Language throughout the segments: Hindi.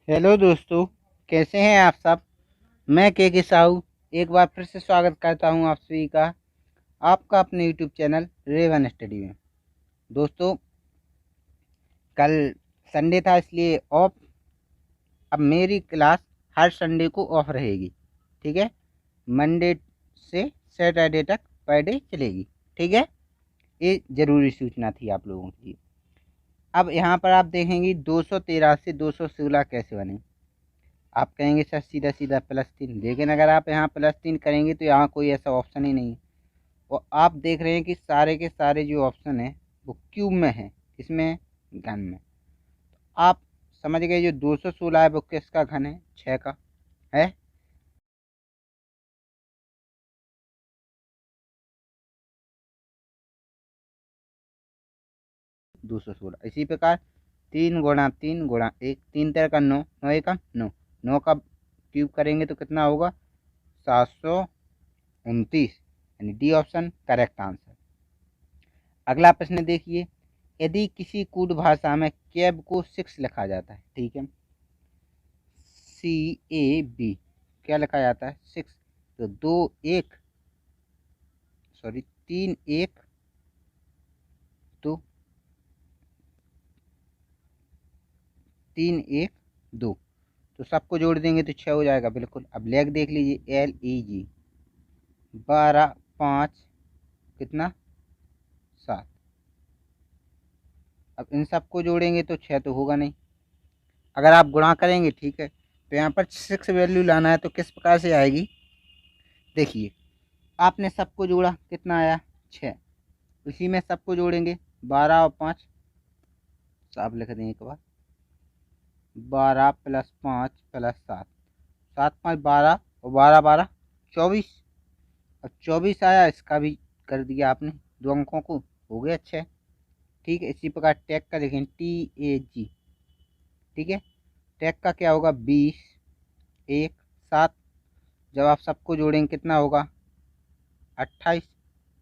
हेलो दोस्तों, कैसे हैं आप सब। मैं के साहू एक बार फिर से स्वागत करता हूं आप सभी का आपका अपने यूट्यूब चैनल रेवन स्टडी में। दोस्तों, कल संडे था इसलिए ऑफ। अब मेरी क्लास हर संडे को ऑफ रहेगी, ठीक है। मंडे से सैटरडे तक पर डे चलेगी, ठीक है। ये ज़रूरी सूचना थी आप लोगों के लिए। अब यहाँ पर आप देखेंगे 213 से 216 कैसे बने। आप कहेंगे सर सीधा सीधा +3, लेकिन अगर आप यहाँ +3 करेंगे तो यहाँ कोई ऐसा ऑप्शन ही नहीं है। और आप देख रहे हैं कि सारे के सारे जो ऑप्शन है वो क्यूब में है, इसमें घन में। आप समझ गए जो 216 है वो किसका घन है, 6 का है। 216 इसी प्रकार 3 × 3 × 1, 3 × 9, 9 × 9, 9 का क्यूब करेंगे तो कितना होगा, 729, यानी डी ऑप्शन करेक्ट आंसर। अगला प्रश्न देखिए, यदि किसी कूट भाषा में कैब को 6 लिखा जाता है, ठीक है, CAB क्या लिखा जाता है, 6। तो 3 1 2, 3 1 2, तो सबको जोड़ देंगे तो 6 हो जाएगा बिल्कुल। अब लेग देख लीजिए, LEG 12 5 कितना, 7। अब इन सबको जोड़ेंगे तो 6 तो होगा नहीं। अगर आप गुणा करेंगे, ठीक है, तो यहाँ पर 6 वैल्यू लाना है तो किस प्रकार से आएगी, देखिए। आपने सबको जोड़ा, कितना आया, 6। उसी में सबको जोड़ेंगे, 12 और 5, साफ लिख दें एक बार, 12 + 5 + 7, 7 5 12, और 12 12 24। अब 24 आया, इसका भी कर दिया आपने, 2 अंकों को, हो गया 6। ठीक है, इसी प्रकार टैग का देखें, TAG, ठीक है। टैग का क्या होगा, 20 1 7। जब आप सबको जोड़ेंगे कितना होगा, 28।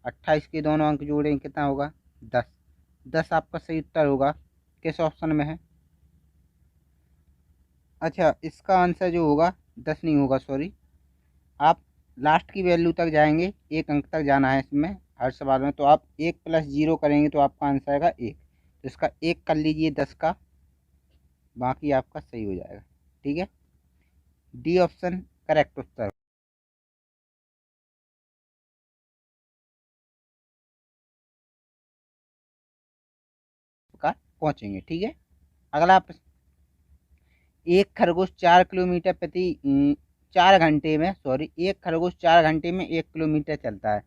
28 के दोनों अंक जोड़ेंगे कितना होगा, 10। 10 आपका सही उत्तर होगा, किस ऑप्शन में है। अच्छा, इसका आंसर जो होगा 10 नहीं होगा, सॉरी। आप लास्ट की वैल्यू तक जाएंगे, एक अंक तक जाना है इसमें हर सवाल में। तो आप 1 + 0 करेंगे तो आपका आंसर आएगा 1। तो इसका 1 कर लीजिए 10 का, बाकी आपका सही हो जाएगा, ठीक है। डी ऑप्शन करेक्ट उत्तर का पहुंचेंगे, ठीक है। अगला प्रश्न, एक खरगोश 4 किलोमीटर प्रति 4 घंटे में, सॉरी, एक खरगोश 4 घंटे में 1 किलोमीटर चलता है।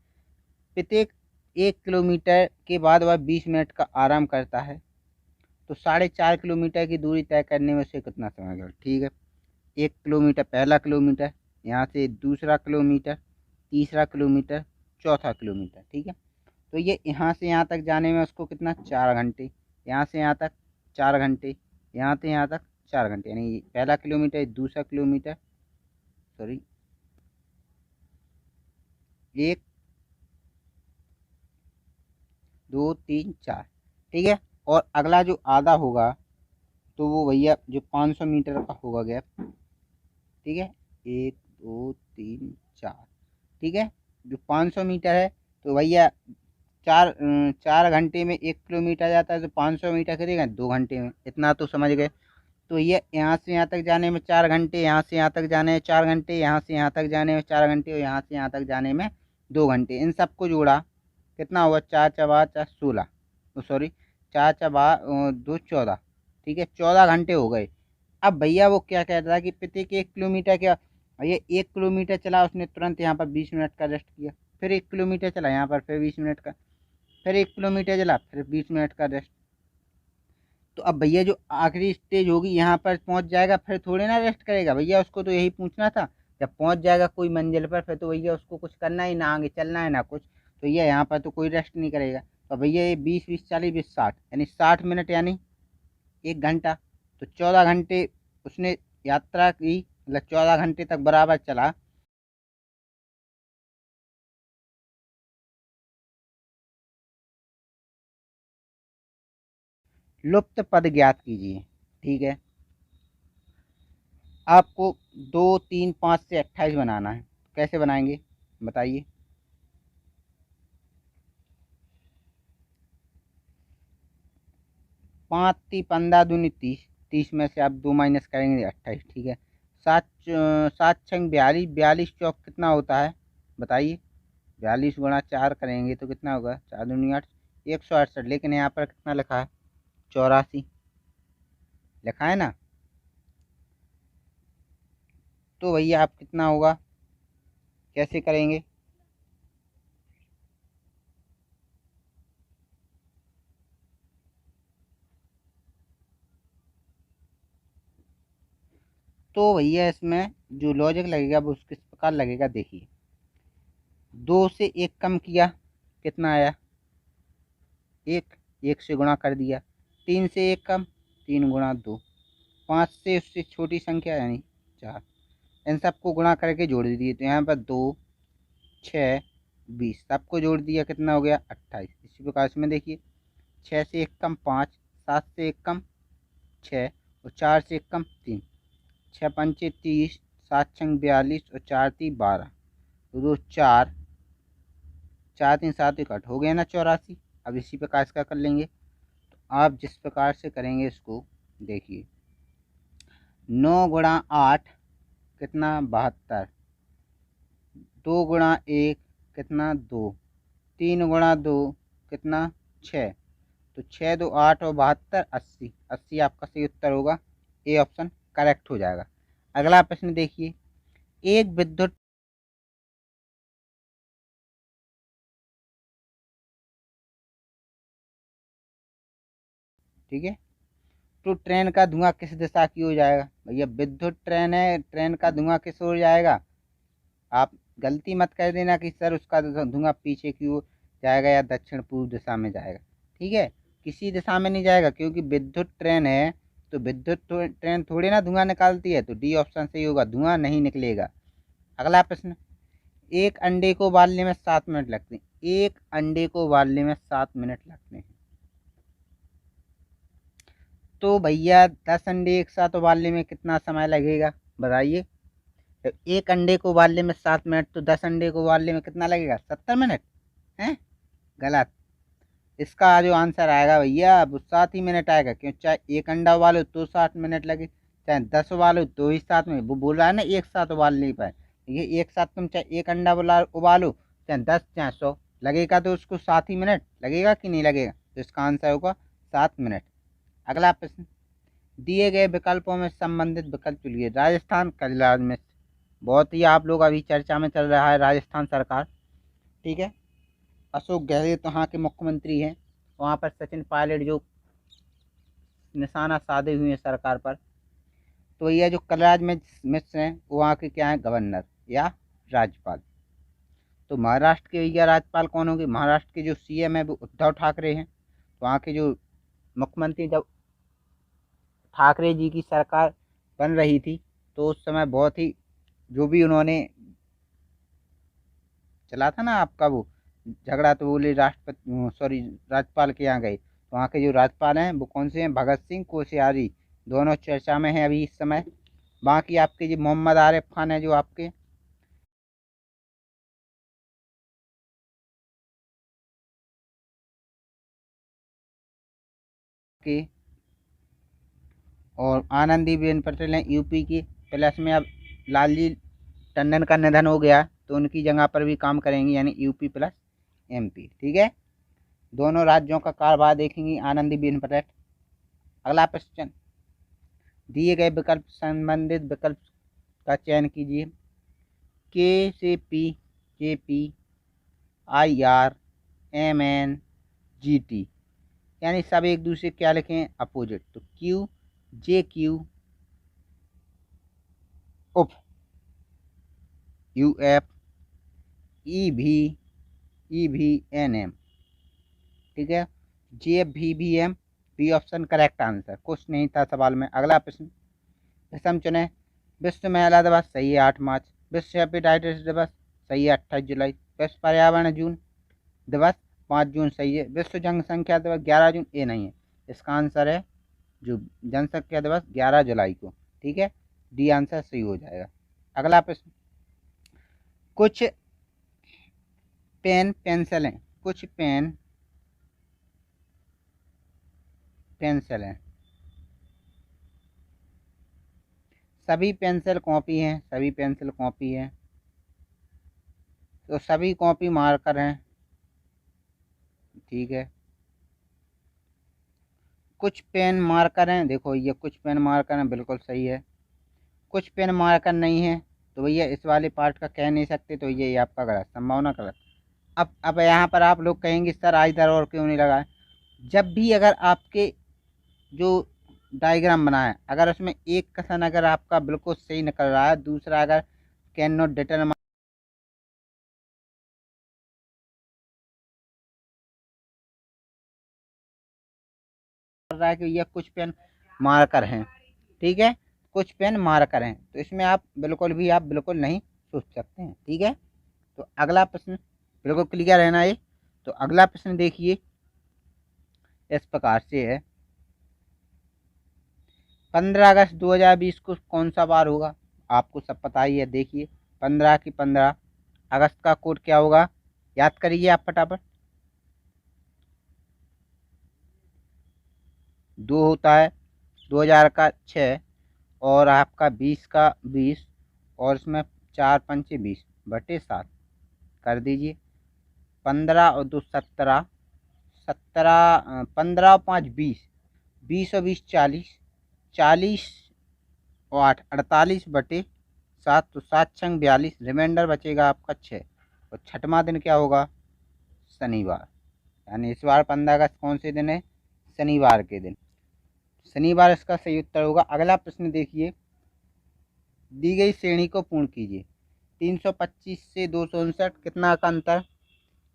प्रत्येक 1 किलोमीटर के बाद वह 20 मिनट का आराम करता है, तो 4.5 किलोमीटर की दूरी तय करने में उसे कितना समय लगेगा, ठीक है। 1 किलोमीटर, पहला किलोमीटर, यहाँ से दूसरा किलोमीटर, तीसरा किलोमीटर, चौथा किलोमीटर, ठीक है। तो ये यहाँ से यहाँ तक जाने में उसको कितना, 4 घंटे। यहाँ से यहाँ तक 4 घंटे, यहाँ से यहाँ तक 4 घंटे, यानी पहला किलोमीटर, दूसरा किलोमीटर, सॉरी, 1 2 3 4, ठीक है। और अगला जो आधा होगा तो वो भैया जो 500 मीटर का होगा गैप, ठीक है, 1 2 3 4, ठीक है। जो 500 मीटर है, तो भैया 4 घंटे में 1 किलोमीटर जाता है, तो 500 मीटर करेगा 2 घंटे में, इतना तो समझ गए। तो ये यहाँ से यहाँ तक जाने में 4 घंटे, यहाँ से यहाँ तक जाने में 4 घंटे, यहाँ से यहाँ तक जाने में 4 घंटे, और यहाँ से यहाँ तक जाने में 2 घंटे। इन सबको जोड़ा कितना हुआ, 4 4 4 16, सॉरी, 4 4 2 14, ठीक है, 14 घंटे हो गए। अब भैया वो क्या कहता है कि प्रत्येक 1 किलोमीटर क्या, ये 1 किलोमीटर चला, उसने तुरंत यहाँ पर 20 मिनट का रेस्ट किया। फिर 1 किलोमीटर चला, यहाँ पर फिर 20 मिनट का, फिर 1 किलोमीटर चला, फिर 20 मिनट का रेस्ट। तो अब भैया जो आखिरी स्टेज होगी यहाँ पर पहुँच जाएगा, फिर थोड़े ना रेस्ट करेगा भैया, उसको तो यही पूछना था। जब पहुँच जाएगा कोई मंजिल पर, फिर तो भैया उसको कुछ करना ही ना, आगे चलना है ना कुछ। तो ये यहाँ पर तो कोई रेस्ट नहीं करेगा। तो भैया ये 20 20 40 20 60, यानी 60 मिनट, यानी 1 घंटा। तो 14 घंटे उसने यात्रा की, मतलब 14 घंटे तक बराबर चला। लुप्त पद ज्ञात कीजिए, ठीक है। आपको 2, 3, 5 से 28 बनाना है। कैसे बनाएंगे बताइए। 5 × 15 दूनी 30, 30 में से आप 2 माइनस करेंगे 28, ठीक है। 7 42, 42 चौक कितना होता है बताइए। 42 गुणा 4 करेंगे तो कितना होगा, 4 दूनी 8, 168। लेकिन यहाँ पर कितना लिखा है, 84 लिखा है ना। तो भैया आप कितना होगा, कैसे करेंगे। तो भैया इसमें जो लॉजिक लगेगा वो किस प्रकार लगेगा देखिए। 2 से 1 कम किया, कितना आया 1, 1 से गुणा कर दिया। 3 से 1 कम, 3 गुणा 2। 5 से उससे छोटी संख्या यानी 4, इन सबको गुणा करके जोड़ दिए तो यहाँ पर 2, 6, 20 सबको जोड़ दिया, कितना हो गया 28। इसी प्रकार इसमें देखिए 6 से 1 कम 5, 7 से 1 कम 6 और 4 से 1 कम 3, 6 पंचे 30, 7 छंग 42 और 4 × 3 = 12, 2 4, 4 3 7 इकट्ठ हो गया ना 84। अब इसी प्रकार इसका कर लेंगे। तो आप जिस प्रकार से करेंगे इसको देखिए, 9 गुणा 8 कितना 72, 2 गुणा 1 कितना 2, 3 गुणा 2 कितना 6, तो 6 2 8 और 72 80, 80 आपका सही उत्तर होगा। ए ऑप्शन करेक्ट हो जाएगा। अगला प्रश्न देखिए, एक विद्युत ठीक है, तो ट्रेन का धुआं किस दिशा की ओर जाएगा। भैया विद्युत ट्रेन है, ट्रेन का धुआं किस ओर जाएगा। आप गलती मत कर देना कि सर उसका धुआं पीछे की ओर जाएगा या दक्षिण पूर्व दिशा में जाएगा। ठीक है, किसी दिशा में नहीं जाएगा, क्योंकि विद्युत ट्रेन है तो विद्युत ट्रेन थोड़ी ना धुआं निकालती है। तो डी ऑप्शन सही होगा, धुआं नहीं निकलेगा। अगला प्रश्न, एक अंडे को उबालने में 7 मिनट लगते हैं। एक अंडे को उबालने में 7 मिनट लगते हैं। तो भैया 10 अंडे एक साथ उबालने में कितना समय लगेगा बताइए। तो एक अंडे को उबालने में 7 मिनट, तो 10 अंडे को उबालने में कितना लगेगा 70 मिनट है। गलत। इसका जो आंसर आएगा भैया वो 7 ही मिनट आएगा, क्यों, चाहे एक अंडा उबालो तो 60 मिनट लगे, चाहे 10 उबालो तो ही 7 मिनट। वो बोल रहा है ना एक साथ उबाल नहीं पाए, ये एक साथ तुम चाहे एक अंडा उबालो, चाहे 10 चाहे 100, लगेगा तो उसको 7 ही मिनट लगेगा कि नहीं लगेगा। तो इसका आंसर होगा 7 मिनट। अगला प्रश्न, दिए गए विकल्पों में संबंधित विकल्प चुनिए। राजस्थान कल्याण में बहुत ही आप लोग अभी चर्चा में चल रहा है राजस्थान सरकार। ठीक है, अशोक गहलोत वहाँ के मुख्यमंत्री हैं, वहाँ पर सचिन पायलट जो निशाना साधे हुए हैं सरकार पर। तो यह जो कलराज मिश्र हैं वो वहाँ के क्या हैं, गवर्नर या राज्यपाल। तो महाराष्ट्र के भैया राज्यपाल कौन होंगे, महाराष्ट्र के जो सीएम है वो उद्धव ठाकरे हैं। तो वहाँ के जो मुख्यमंत्री, जब ठाकरे जी की सरकार बन रही थी तो उस समय बहुत ही जो भी उन्होंने चला था ना आपका वो झगड़ा, तो बोले राष्ट्रपति सॉरी राज्यपाल के यहाँ गए। तो वहाँ के जो राज्यपाल हैं वो कौन से हैं, भगत सिंह कोश्यारी, दोनों चर्चा में हैं अभी इस समय। बाकी आपके जो मोहम्मद आरिफ खान है जो आपके के, और आनंदीबेन पटेल हैं यूपी की। प्लस में अब लालजी टंडन का निधन हो गया तो उनकी जगह पर भी काम करेंगे, यानी यूपी प्लस एमपी। ठीक है, दोनों राज्यों का कारोबार देखेंगी आनंदीबेन पटेल। अगला प्रश्न, दिए गए विकल्प संबंधित विकल्प का चयन कीजिए। के से P, K P, I R, M N, G T, यानी सब एक दूसरे क्या लिखें, अपोजिट। तो क्यू, जे क्यू, उफ, यू एफ, ई भी एन एम। ठीक है, जे भी M, B option correct answer, कुछ नहीं था सवाल में। अगला प्रश्न, विषम चुने। विश्व महिला दिवस सही है 8 मार्च, विश्व हेपेटाइटिस दिवस सही है 28 जुलाई, विश्व पर्यावरण जून दिवस 5 जून सही है, विश्व जनसंख्या दिवस 11 जून, ये नहीं है। इसका आंसर है जो जनसंख्या दिवस 11 जुलाई को। ठीक है, डी आंसर सही हो जाएगा। अगला प्रश्न, कुछ पेन पेंसिलें, कुछ पेन पेंसिलें, सभी पेंसिल कॉपी हैं, सभी पेंसिल कॉपी हैं, तो सभी कॉपी मार्कर हैं। ठीक है, कुछ पेन मार्कर हैं, देखो ये कुछ पेन मार्कर हैं, बिल्कुल सही है। कुछ पेन मार्कर नहीं है, तो भैया इस वाले पार्ट का कह नहीं सकते, तो ये आपका गलत, संभावना गलत। अब यहाँ पर आप लोग कहेंगे सर आज इधर और क्यों नहीं लगा है। जब भी अगर आपके जो डायग्राम बना है, अगर उसमें एक कथन अगर आपका बिल्कुल सही निकल रहा है, दूसरा अगर कैन नॉट डिटरमाइन कर रहा है कि ये कुछ पेन मार्कर हैं, ठीक है, कुछ पेन मार्कर हैं, तो इसमें आप बिल्कुल नहीं सोच सकते हैं। ठीक है, तो अगला प्रश्न बिल्कुल क्लियर है ना ये। तो अगला प्रश्न देखिए, इस प्रकार से है, 15 अगस्त 2020 को कौन सा वार होगा? आपको सब पता ही है। देखिए 15 की 15 अगस्त का कोड क्या होगा, याद करिए आप फटाफट। 2 होता है, 2000 का 6 और आपका 20 का 20 और इसमें 4 पंचे 20 बटे 7 कर दीजिए। 15 और 2 17, 17 15 और 5 20, 20 और 20 40, 40 और 8 48 बटे 7, तो 7 छंग 42, रिमाइंडर बचेगा आपका 6। और छठवां दिन क्या होगा, शनिवार, यानी इस बार 15 अगस्त कौन से दिन है, शनिवार के दिन, शनिवार इसका सही उत्तर होगा। अगला प्रश्न देखिए, दी गई श्रेणी को पूर्ण कीजिए। 325 से 259 कितना का अंतर,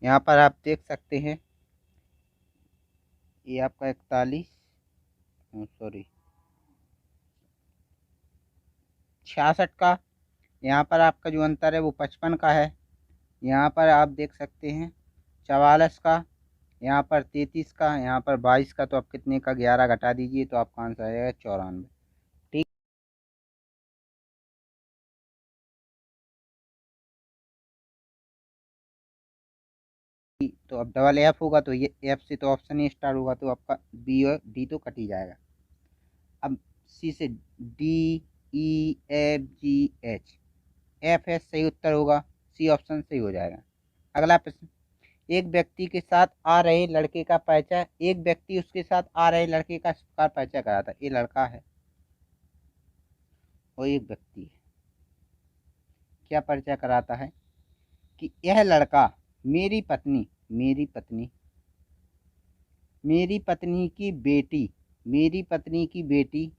यहाँ पर आप देख सकते हैं, ये आपका 41 सॉरी 66 का, यहाँ पर आपका जो अंतर है वो 55 का है। यहाँ पर आप देख सकते हैं 44 का, यहाँ पर 33 का, यहाँ पर 22 का, तो आप कितने का 11 घटा दीजिए तो आपका आंसर आएगा 94। ठीक, तो अब डबल एफ होगा, तो ये एफ से तो ऑप्शन ही स्टार्ट होगा, तो आपका बी और डी तो कट ही जाएगा। अब सी से D E F G H, F S सही उत्तर होगा, सी ऑप्शन सही हो जाएगा। अगला प्रश्न, एक व्यक्ति के साथ आ रहे लड़के का परिचय, एक व्यक्ति उसके साथ आ रहे लड़के का इस प्रकार परिचय कराता है, ये लड़का है और एक व्यक्ति है, क्या परिचय कराता है कि यह लड़का मेरी पत्नी मेरी पत्नी मेरी पत्नी की बेटी मेरी पत्नी की बेटी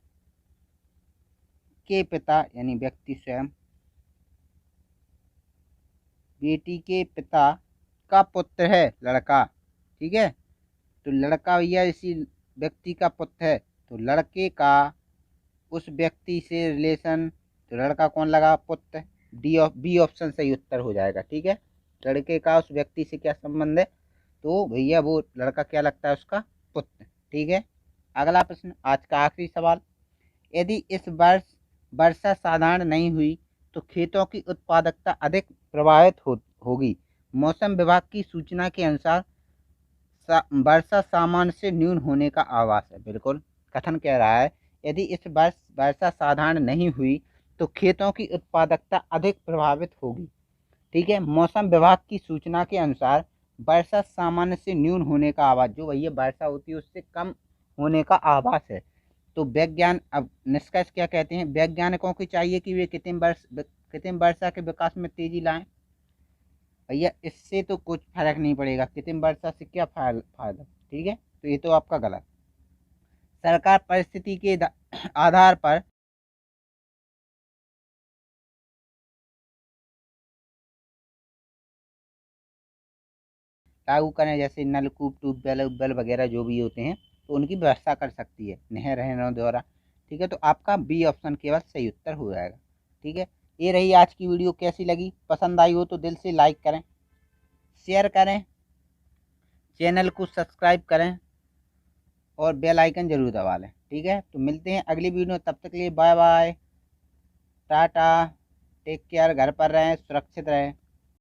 के पिता, यानी व्यक्ति स्वयं, बेटी के पिता का पुत्र है लड़का। ठीक है, तो लड़का भैया इसी व्यक्ति का पुत्र है, तो लड़के का उस व्यक्ति से रिलेशन, तो लड़का कौन लगा, पुत्र, बी ऑप्शन सही उत्तर हो जाएगा। ठीक है, लड़के का उस व्यक्ति से क्या संबंध है, तो भैया वो लड़का क्या लगता है, उसका पुत्र। ठीक है, अगला प्रश्न, आज का आखिरी सवाल, यदि इस वर्ष वर्षा साधारण नहीं हुई तो खेतों की उत्पादकता अधिक प्रभावित होगी। मौसम विभाग की सूचना के अनुसार वर्षा सामान्य से न्यून होने का आभास है। बिल्कुल, कथन कह रहा है यदि इस वर्ष वर्षा साधारण नहीं हुई तो खेतों की उत्पादकता अधिक प्रभावित होगी। ठीक है, मौसम विभाग की सूचना के अनुसार वर्षा सामान्य से न्यून होने का आभास, जो भैया वर्षा होती है उससे कम होने का आभास है। तो वैज्ञान अब निष्कर्ष क्या कहते हैं, वैज्ञानिकों को चाहिए कि वे कृत्रिम वर्षा के विकास में तेजी लाएं। भैया इससे तो कुछ फर्क नहीं पड़ेगा, कृत्रिम वर्षा से क्या फायदा। ठीक है, तो ये तो आपका गलत। सरकार परिस्थिति के आधार पर लागू करें, जैसे नलकूप, ट्यूबवेल वगैरह जो भी होते हैं, तो उनकी व्यवस्था कर सकती है नहरों द्वारा। ठीक है, तो आपका बी ऑप्शन केवल सही उत्तर हो जाएगा। ठीक है, ये रही आज की वीडियो, कैसी लगी, पसंद आई हो तो दिल से लाइक करें, शेयर करें, चैनल को सब्सक्राइब करें और बेल आइकन जरूर दबा लें। ठीक है, तो मिलते हैं अगली वीडियो, तब तक के लिए bye bye, tata, take care, घर पर रहें, सुरक्षित रहें।